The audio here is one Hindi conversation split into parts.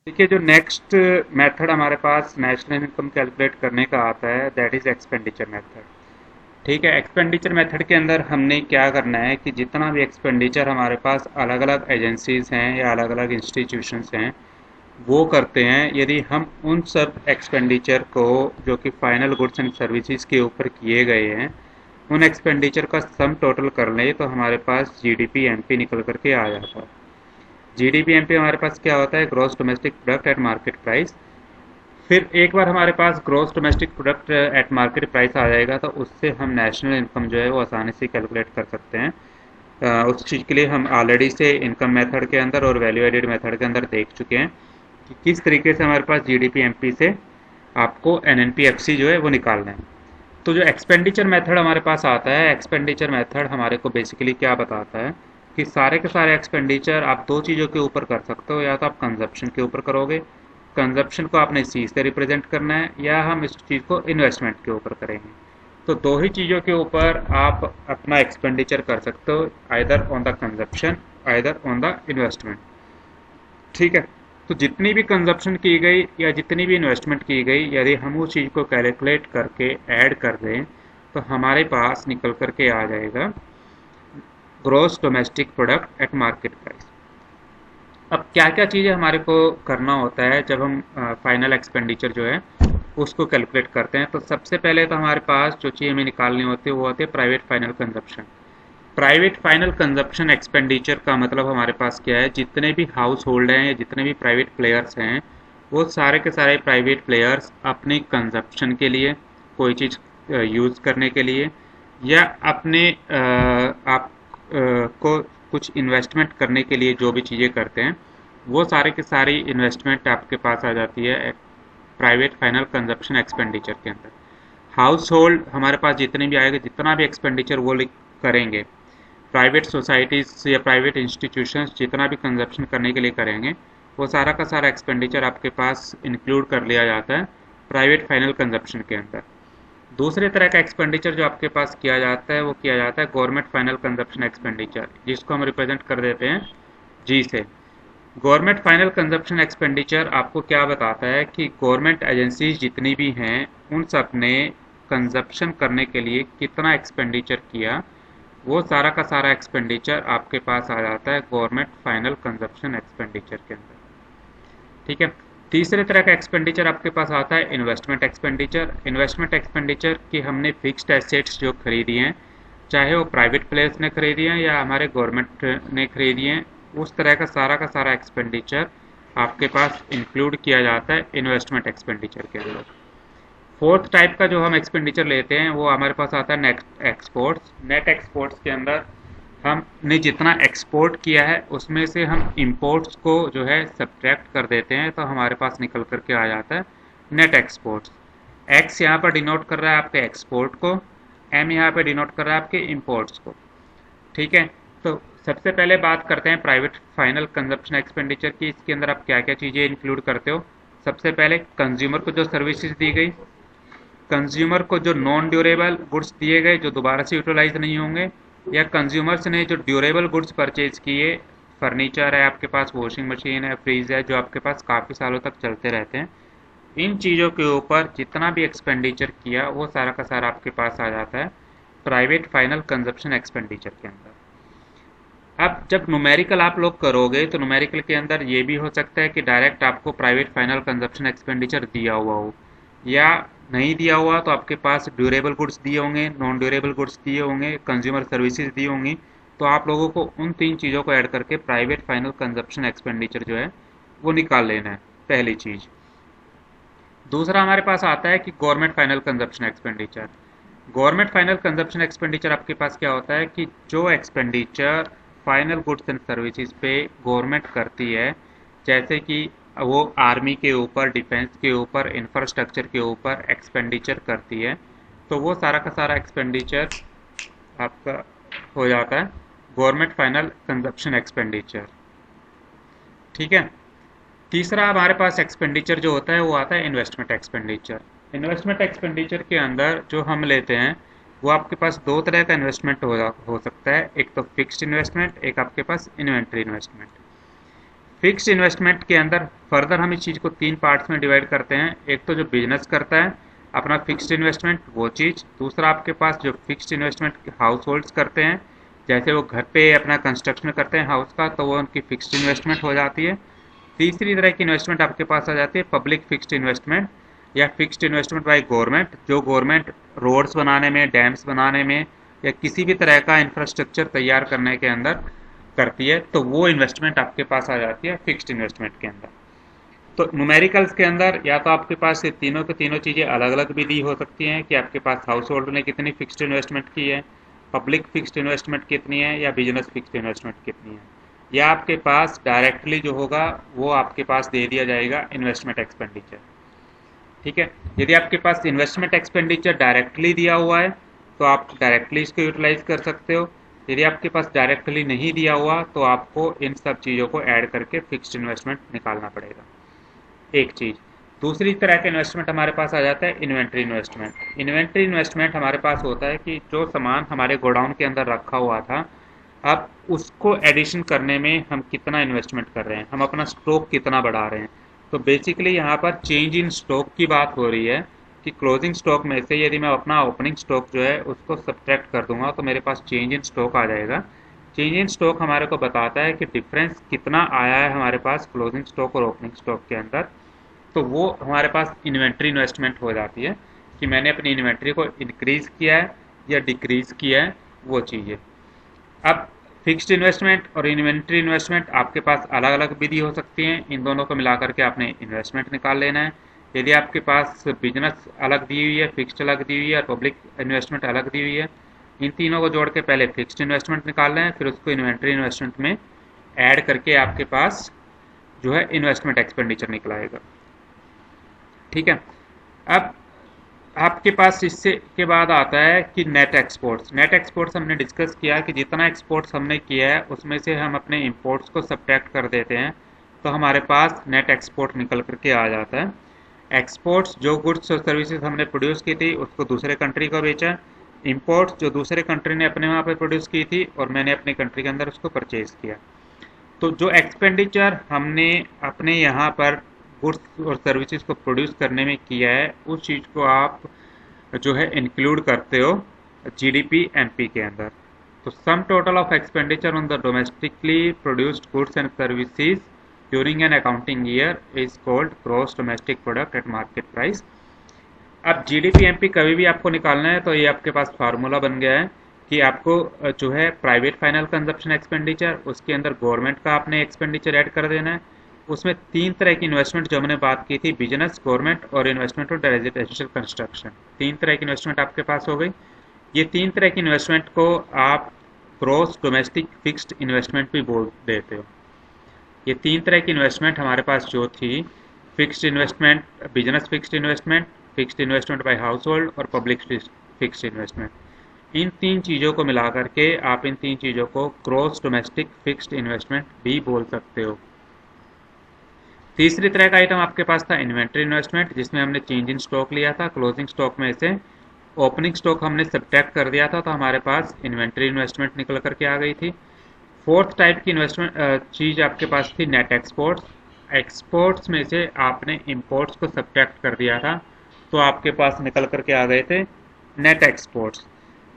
देखिए, जो नेक्स्ट मेथड हमारे पास नेशनल इनकम कैलकुलेट करने का आता है, दैट इज़ एक्सपेंडिचर मेथड। ठीक है, एक्सपेंडिचर मेथड के अंदर हमने क्या करना है कि जितना भी एक्सपेंडिचर हमारे पास अलग अलग एजेंसीज हैं या अलग अलग इंस्टीट्यूशंस हैं वो करते हैं, यदि हम उन सब एक्सपेंडिचर को जो कि फाइनल गुड्स एंड सर्विसेज के ऊपर किए गए हैं उन एक्सपेंडिचर का सम टोटल कर लें तो हमारे पास जीडीपी एमपी निकल करके आ जाता है। जीडीपी एमपी हमारे पास क्या होता है? Gross domestic product at market price. फिर एक बार हमारे पास gross domestic product at market price आ जाएगा तो उससे हम नेशनल इनकम जो है वो आसानी से कैलकुलेट कर सकते हैं। उस चीज़ के लिए हम ऑलरेडी से इनकम मेथड के अंदर और वैल्यू एडेड मेथड के अंदर देख चुके हैं कि किस तरीके से हमारे पास जीडीपी एमपी से आपको एनएनपीएफसी जो है वो निकालना है। तो जो एक्सपेंडिचर मेथड हमारे पास आता है, एक्सपेंडिचर मेथड हमारे को बेसिकली क्या बताता है कि सारे के सारे एक्सपेंडिचर आप दो चीज़ों के ऊपर कर सकते हो, या तो आप कंजप्शन के ऊपर करोगे, कंजप्शन को आपने सी से रिप्रेजेंट करना है, या हम इस चीज़ को इन्वेस्टमेंट के ऊपर करेंगे। तो दो ही चीज़ों के ऊपर आप अपना एक्सपेंडिचर कर सकते हो, either on the consumption, either on the investment. ठीक है, तो जितनी भी कंजप्शन की गई या जितनी भी इन्वेस्टमेंट की गई, यदि हम उस चीज़ को कैलकुलेट करके ऐड कर दें तो हमारे पास निकल करके आ जाएगा gross domestic product at market price. अब क्या क्या चीज़ें हमारे को करना होता है जब हम फाइनल एक्सपेंडिचर जो है उसको कैलकुलेट करते हैं? तो सबसे पहले तो हमारे पास जो चीज़ हमें निकालनी होती है वो होती है private final consumption. Private final consumption expenditure का मतलब हमारे पास क्या है? जितने भी हाउस होल्ड हैं या जितने भी प्राइवेट प्लेयर्स हैं वो सारे के सारे प्राइवेट प्लेयर्स अपनी कंजप्शन के लिए, कोई चीज़ यूज़ करने के लिए, या अपने आप को कुछ इन्वेस्टमेंट करने के लिए जो भी चीज़ें करते हैं वो सारे के सारी इन्वेस्टमेंट आपके पास आ जाती है प्राइवेट फाइनल कंजप्शन एक्सपेंडिचर के अंदर। हाउस होल्ड हमारे पास जितने भी आएगा, जितना भी एक्सपेंडिचर वो करेंगे, प्राइवेट सोसाइटीज़ या प्राइवेट इंस्टीट्यूशंस जितना भी कंजप्शन करने के लिए करेंगे वो सारा का सारा एक्सपेंडिचर आपके पास इंक्लूड कर लिया जाता है प्राइवेट फाइनल कंजप्शन के अंदर। दूसरे तरह का एक्सपेंडिचर जो आपके पास किया जाता है वो किया जाता है गवर्नमेंट फाइनल कंजप्शन एक्सपेंडिचर, जिसको हम रिप्रेजेंट कर देते हैं जी से। गवर्नमेंट फाइनल कंजप्शन एक्सपेंडिचर आपको क्या बताता है कि गवर्नमेंट एजेंसीज जितनी भी हैं उन सब ने कंजप्शन करने के लिए कितना एक्सपेंडिचर किया, वो सारा का सारा एक्सपेंडिचर आपके पास आ जाता है गवर्नमेंट फाइनल कंजप्शन एक्सपेंडिचर के अंदर। ठीक है, तीसरे तरह का एक्सपेंडिचर आपके पास आता है इन्वेस्टमेंट एक्सपेंडिचर। इन्वेस्टमेंट एक्सपेंडिचर कि हमने फिक्स्ड एसेट्स जो खरीदी हैं, चाहे वो प्राइवेट प्लेयर्स ने खरीदी हैं या हमारे गवर्नमेंट ने खरीदी हैं, उस तरह का सारा एक्सपेंडिचर आपके पास इंक्लूड किया जाता है इन्वेस्टमेंट एक्सपेंडिचर के अंदर। फोर्थ टाइप का जो हम एक्सपेंडिचर लेते हैं वो हमारे पास आता है नेट एक्सपोर्ट्स। नेट एक्सपोर्ट्स के अंदर हमने जितना एक्सपोर्ट किया है उसमें से हम इंपोर्ट्स को जो है सब्ट्रैक्ट कर देते हैं, तो हमारे पास निकल करके आ जाता है नेट एक्सपोर्ट्स। एक्स यहाँ पर डिनोट कर रहा है आपके एक्सपोर्ट को, एम यहाँ पर डिनोट कर रहा है आपके इंपोर्ट्स को। ठीक है, तो सबसे पहले बात करते हैं प्राइवेट फाइनल कंजप्शन एक्सपेंडिचर की। इसके अंदर आप क्या क्या चीज़ें इंक्लूड करते हो? सबसे पहले कंज्यूमर को जो सर्विसेज दी गई, कंज्यूमर को जो नॉन ड्यूरेबल गुड्स दिए गए जो दोबारा से यूटिलाइज नहीं होंगे, या कंज्यूमर्स ने जो ड्यूरेबल गुड्स परचेज किए, फर्नीचर है आपके पास, वॉशिंग मशीन है, फ्रिज है, जो आपके पास काफ़ी सालों तक चलते रहते हैं, इन चीज़ों के ऊपर जितना भी एक्सपेंडिचर किया वो सारा का सारा आपके पास आ जाता है प्राइवेट फाइनल कंजप्शन एक्सपेंडिचर के अंदर। अब जब न्यूमेरिकल आप लोग करोगे तो न्यूमेरिकल के अंदर ये भी हो सकता है कि डायरेक्ट आपको प्राइवेट फाइनल कंजप्शन एक्सपेंडिचर दिया हुआ हो, या नहीं दिया हुआ तो आपके पास ड्यूरेबल गुड्स दिए होंगे, नॉन ड्यूरेबल गुड्स दिए होंगे, कंज्यूमर सर्विसेज दी होंगी। तो आप लोगों को उन तीन चीज़ों को ऐड करके प्राइवेट फाइनल कंजप्शन एक्सपेंडिचर जो है वो निकाल लेना है, पहली चीज़। दूसरा हमारे पास आता है कि government final consumption expenditure. Government final consumption expenditure आपके पास क्या होता है कि जो expenditure final goods and services पे गवर्नमेंट करती है, जैसे कि वो आर्मी के ऊपर, डिफेंस के ऊपर, इंफ्रास्ट्रक्चर के ऊपर एक्सपेंडिचर करती है, तो वो सारा का सारा एक्सपेंडिचर आपका हो जाता है गवर्नमेंट फाइनल कंजप्शन एक्सपेंडिचर। ठीक है, तीसरा हमारे पास एक्सपेंडिचर जो होता है वो आता है इन्वेस्टमेंट एक्सपेंडिचर। इन्वेस्टमेंट एक्सपेंडिचर के अंदर जो हम लेते हैं वो आपके पास दो तरह का इन्वेस्टमेंट हो सकता है, एक तो फिक्स्ड इन्वेस्टमेंट, एक आपके पास इन्वेंट्री इन्वेस्टमेंट। फिक्स्ड इन्वेस्टमेंट के अंदर फर्दर हम इस चीज़ को 3 पार्ट्स में डिवाइड करते हैं। एक तो जो बिजनेस करता है अपना फिक्स्ड इन्वेस्टमेंट वो चीज़, दूसरा आपके पास जो फिक्स्ड इन्वेस्टमेंट हाउस होल्ड्स करते हैं, जैसे वो घर पे अपना कंस्ट्रक्शन करते हैं हाउस का, तो वो उनकी फिक्स्ड इन्वेस्टमेंट हो जाती है। तीसरी तरह की इन्वेस्टमेंट आपके पास आ जाती है पब्लिक फिक्स्ड इन्वेस्टमेंट या फिक्स्ड इन्वेस्टमेंट बाय गवर्नमेंट, जो गवर्नमेंट रोड्स बनाने में, डैम्स बनाने में या किसी भी तरह का इंफ्रास्ट्रक्चर तैयार करने के अंदर करती है, तो वो इन्वेस्टमेंट आपके पास आ जाती है फिक्स्ड इन्वेस्टमेंट के अंदर। तो न्यूमेरिकल्स के अंदर या तो आपके पास ये तीनों की तीनों चीज़ें अलग अलग भी दी हो सकती हैं कि आपके पास हाउस होल्ड ने कितनी फिक्स्ड इन्वेस्टमेंट की है, पब्लिक फिक्स्ड इन्वेस्टमेंट कितनी है, या बिजनेस फिक्स्ड इन्वेस्टमेंट कितनी है, या आपके पास डायरेक्टली जो होगा वो आपके पास दे दिया जाएगा इन्वेस्टमेंट एक्सपेंडिचर। ठीक है, यदि आपके पास इन्वेस्टमेंट एक्सपेंडिचर डायरेक्टली दिया हुआ है तो आप डायरेक्टली इसको यूटिलाइज कर सकते हो। यदि आपके पास डायरेक्टली नहीं दिया हुआ तो आपको इन सब चीज़ों को ऐड करके फिक्स्ड इन्वेस्टमेंट निकालना पड़ेगा, एक चीज़। दूसरी तरह का इन्वेस्टमेंट हमारे पास आ जाता है इन्वेंट्री इन्वेस्टमेंट। इन्वेंट्री इन्वेस्टमेंट हमारे पास होता है कि जो सामान हमारे गोडाउन के अंदर रखा हुआ था, अब उसको एडिशन करने में हम कितना इन्वेस्टमेंट कर रहे हैं, हम अपना स्टॉक कितना बढ़ा रहे हैं। तो बेसिकली यहाँ पर चेंज इन स्टॉक की बात हो रही है कि क्लोजिंग स्टॉक में से यदि मैं अपना ओपनिंग स्टॉक जो है उसको सब्ट्रैक्ट कर दूंगा तो मेरे पास चेंज इन स्टॉक आ जाएगा। चेंज इन स्टॉक हमारे को बताता है कि डिफरेंस कितना आया है हमारे पास क्लोजिंग स्टॉक और ओपनिंग स्टॉक के अंदर। तो वो हमारे पास इन्वेंट्री इन्वेस्टमेंट हो जाती है कि मैंने अपनी इन्वेंट्री को इंक्रीज किया है या डिक्रीज किया है, वो चीज़ें। अब फिक्स्ड इन्वेस्टमेंट और इन्वेंट्री इन्वेस्टमेंट आपके पास अलग अलग विधि हो सकती हैं, इन दोनों को मिला करके आपने इन्वेस्टमेंट निकाल लेना है। यदि आपके पास बिजनेस अलग दी हुई है, फिक्स्ड अलग दी हुई है और पब्लिक इन्वेस्टमेंट अलग दी हुई है, इन तीनों को जोड़ के पहले फिक्स्ड इन्वेस्टमेंट निकालना है, फिर उसको इन्वेंट्री इन्वेस्टमेंट में ऐड करके आपके पास जो है इन्वेस्टमेंट एक्सपेंडिचर निकलाएगा। ठीक है, अब आपके पास इससे के बाद आता है कि नेट एक्सपोर्ट्स। नेट एक्सपोर्ट्स हमने डिस्कस किया कि जितना एक्सपोर्ट्स हमने किया है उसमें से हम अपने इंपोर्ट्स को सब्ट्रैक्ट कर देते हैं तो हमारे पास नेट एक्सपोर्ट निकल करके आ जाता है। एक्सपोर्ट्स जो गुड्स और सर्विसेज हमने प्रोड्यूस की थी उसको दूसरे कंट्री को बेचा, इंपोर्ट्स जो दूसरे कंट्री ने अपने वहाँ पर प्रोड्यूस की थी और मैंने अपनी कंट्री के अंदर उसको परचेज किया। तो जो एक्सपेंडिचर हमने अपने यहाँ पर गुड्स और सर्विसेज को प्रोड्यूस करने में किया है उस चीज़ को आप जो है इंक्लूड करते हो जीडीपी एमपी के अंदर। तो sum total of expenditure on the domestically produced goods and services during an accounting year is called gross domestic product at market price. अब जीडीपी एमपी कभी भी आपको निकालना है तो ये आपके पास फार्मूला बन गया है कि आपको जो है प्राइवेट फाइनल कंजप्शन एक्सपेंडिचर, उसके अंदर गवर्नमेंट का आपने एक्सपेंडिचर ऐड कर देना है। उसमें 3 तरह की इन्वेस्टमेंट जो हमने बात की थी, बिजनेस, गवर्नमेंट और इन्वेस्टमेंट और रेजिडेंशियल कंस्ट्रक्शन, 3 तरह की इन्वेस्टमेंट आपके पास हो गई। ये 3 तरह की इन्वेस्टमेंट को आप ग्रॉस डोमेस्टिक फिक्स्ड इन्वेस्टमेंट भी बोल देते हो। ये 3 तरह की इन्वेस्टमेंट हमारे पास जो थी, fixed investment, business fixed investment, fixed investment by house hold और पब्लिक फिक्स्ड इन्वेस्टमेंट, इन 3 चीज़ों को मिला करके आप इन 3 चीज़ों को ग्रॉस डोमेस्टिक फिक्स्ड इन्वेस्टमेंट भी बोल सकते हो। तीसरी तरह का आइटम आपके पास था इन्वेंट्री इन्वेस्टमेंट, जिसमें हमने चेंज इन स्टॉक लिया था, क्लोजिंग स्टॉक में से ओपनिंग स्टॉक हमने सब्ट्रैक्ट कर दिया था तो हमारे पास इन्वेंट्री इन्वेस्टमेंट निकल करके आ गई थी। फोर्थ टाइप की इन्वेस्टमेंट चीज़ आपके पास थी नेट एक्सपोर्ट्स। एक्सपोर्ट्स में से आपने इंपोर्ट्स को सब्ट्रैक्ट कर दिया था तो आपके पास निकल करके आ गए थे नेट एक्सपोर्ट्स।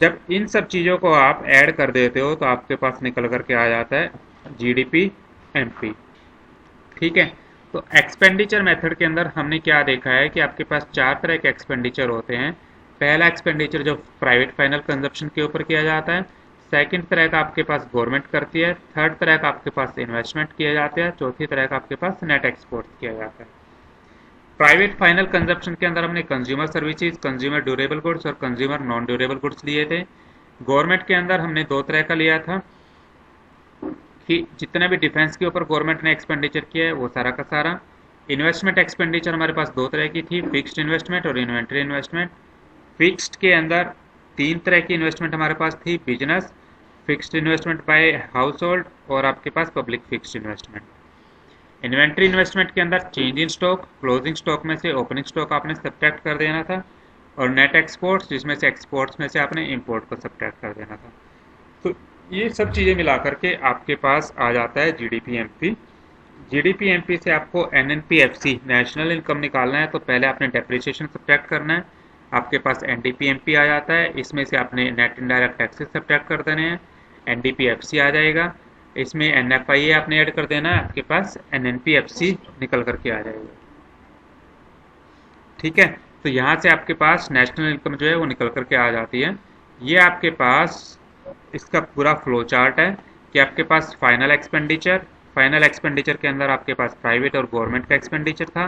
जब इन सब चीज़ों को आप ऐड कर देते हो तो आपके पास निकल करके आ जाता है जीडीपी एमपी। ठीक है, तो एक्सपेंडिचर मेथड के अंदर हमने क्या देखा है कि आपके पास 4 तरह के एक्सपेंडिचर होते हैं। पहला एक्सपेंडिचर जो प्राइवेट फाइनल कंजप्शन के ऊपर किया जाता है, सेकंड तरह का आपके पास गवर्नमेंट करती है, थर्ड तरह का आपके पास इन्वेस्टमेंट किया जाता है, चौथी तरह का आपके पास नेट एक्सपोर्ट किया जाता है। प्राइवेट फाइनल कंजप्शन के अंदर हमने consumer services, consumer durable goods और कंज्यूमर नॉन ड्यूरेबल गुड्स लिए थे। गवर्नमेंट के अंदर हमने 2 तरह का लिया था कि जितना भी डिफेंस के ऊपर गवर्नमेंट ने एक्सपेंडिचर किया है वो सारा का सारा। इन्वेस्टमेंट एक्सपेंडिचर हमारे पास 2 तरह की थी, फिक्स्ड इन्वेस्टमेंट और इन्वेंट्री इन्वेस्टमेंट। फिक्स्ड के अंदर 3 तरह की इन्वेस्टमेंट हमारे पास थी, business, fixed investment by house hold और आपके पास public fixed investment. Inventory investment के अंदर change in stock, closing stock में से ओपनिंग स्टॉक आपने सब्ट्रैक्ट कर देना था, और नेट एक्सपोर्ट्स जिसमें से एक्सपोर्ट्स में से आपने इंपोर्ट को सब्ट्रैक्ट कर देना था। तो ये सब चीज़ें मिला करके आपके पास आ जाता है जीडीपी एमपी, जीडीपी-एमपी से आपको एनएनपी-एफसी नेशनल इनकम निकालना है, तो पहले आपने डेप्रिसिएशन सब्ट्रैक्ट करना है। आपके पास एनडीपी-एमपी आ जाता है, इसमें से आपने नेट इनडायरेक्ट टैक्सेस सब्ट्रैक्ट कर देने हैं, एनडीपी-एफसी आ जाएगा। इसमें एनएफआईए आपने ऐड कर देना है, आपके पास एनएनपी-एफसी निकल करके आ जाएगा। ठीक है, तो यहाँ से आपके पास नेशनल इनकम जो है वो निकल करके आ जाती है। ये आपके पास इसका पूरा फ्लो चार्ट है कि आपके पास फाइनल एक्सपेंडिचर के अंदर आपके पास प्राइवेट और गवर्नमेंट का एक्सपेंडिचर था,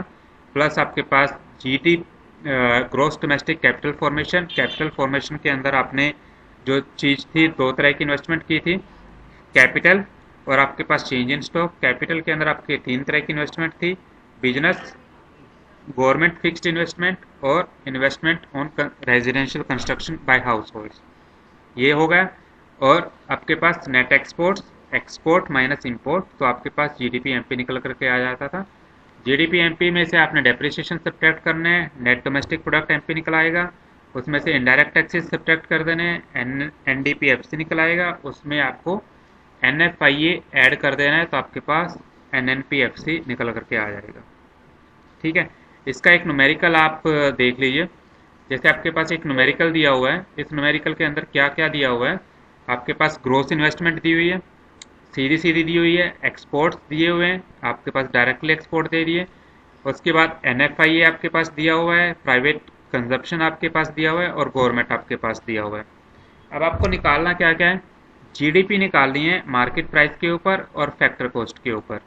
प्लस आपके पास GD gross domestic capital formation के अंदर आपने जो चीज़ थी, दो तरह की इन्वेस्टमेंट की थी, कैपिटल और आपके पास चेंज इन स्टॉक। कैपिटल के अंदर आपके तीन तरह की इन्वेस्टमेंट थी, बिजनेस, गवर्नमेंट फिक्स्ड इन्वेस्टमेंट और investment on residential construction by households, ये हो गया। और आपके पास नेट एक्सपोर्ट माइनस इंपोर्ट, तो आपके पास जीडीपी एमपी निकल करके आ जाता था। जीडीपी एमपी में से आपने डेप्रिसिएशन सब्ट्रैक्ट करने हैं, नेट डोमेस्टिक प्रोडक्ट एमपी निकल आएगा, उसमें से इनडायरेक्ट टैक्सेस सब्ट्रैक्ट कर देने हैं, एनडीपीएफसी निकल आएगा, उसमें आपको एनएफआईए ऐड कर देना है, तो आपके पास एनएनपीएफसी निकल करके आ जाएगा। ठीक है, इसका एक न्यूमेरिकल आप देख लीजिए। जैसे आपके पास एक न्यूमेरिकल दिया हुआ है, इस न्यूमेरिकल के अंदर क्या क्या दिया हुआ है, आपके पास ग्रोस इन्वेस्टमेंट दी हुई है, सीधी दी हुई है, एक्सपोर्ट्स दिए हुए हैं, आपके पास डायरेक्टली एक्सपोर्ट दे दिए, उसके बाद एनएफआईए आपके पास दिया हुआ है, प्राइवेट कंजप्शन आपके पास दिया हुआ है और गवर्नमेंट आपके पास दिया हुआ है। अब आपको निकालना क्या क्या है, जीडीपी निकालनी है मार्केट प्राइस के ऊपर और फैक्टर कॉस्ट के ऊपर।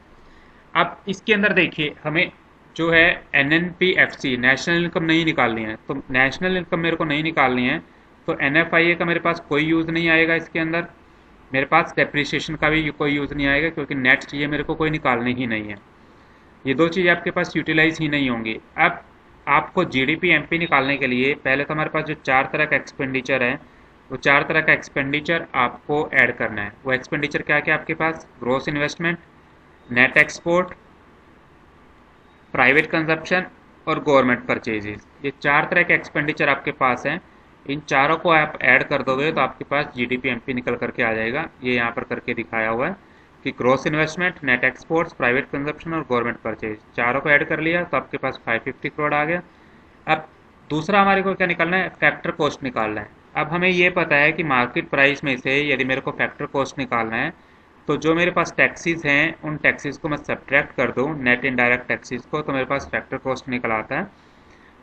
अब इसके अंदर देखिए, हमें जो है एनएनपीएफसी नेशनल इनकम नहीं निकालनी है, तो नेशनल इनकम मेरे को नहीं निकालनी है, तो एनएफआईए का मेरे पास कोई यूज़ नहीं आएगा इसके अंदर, मेरे पास डेप्रिसिएशन का भी कोई यूज़ नहीं आएगा, क्योंकि नेट चीज़ें मेरे को कोई निकालनी ही नहीं है। ये दो चीज़ें आपके पास यूटिलाइज ही नहीं होंगी। अब आपको जीडीपी एमपी निकालने के लिए पहले तो हमारे पास जो चार तरह का एक्सपेंडिचर है, वो चार तरह का एक्सपेंडिचर आपको ऐड करना है। वो एक्सपेंडिचर क्या क्या आपके पास, gross investment, net export, private consumption और गवर्नमेंट परचेजेस, ये चार तरह के एक्सपेंडिचर आपके पास हैं। इन चारों को आप ऐड कर दोगे तो आपके पास जीडीपी एमपी निकल करके आ जाएगा। ये यहाँ पर करके दिखाया हुआ है कि gross investment, net exports, private consumption और गवर्नमेंट परचेज, चारों को ऐड कर लिया तो आपके पास 550 करोड़ आ गया। अब दूसरा हमारे को क्या निकालना है, फैक्टर कॉस्ट निकालना है। अब हमें ये पता है कि मार्केट प्राइस में से यदि मेरे को फैक्टर कॉस्ट निकालना है, तो जो मेरे पास टैक्सीज हैं उन टैक्सीज को मैं सब्ट्रैक्ट कर दूं, नेट इनडायरेक्ट टैक्सीज को, तो मेरे पास फैक्टर कॉस्ट निकल आता है।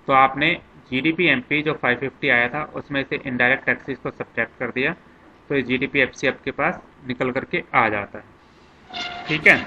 तो आपने जीडीपी एमपी जो 550 आया था उसमें से इनडायरेक्ट टैक्सीज को सब्ट्रैक्ट कर दिया, तो ये जीडीपी एफसी आपके पास निकल करके आ जाता है। ठीक है।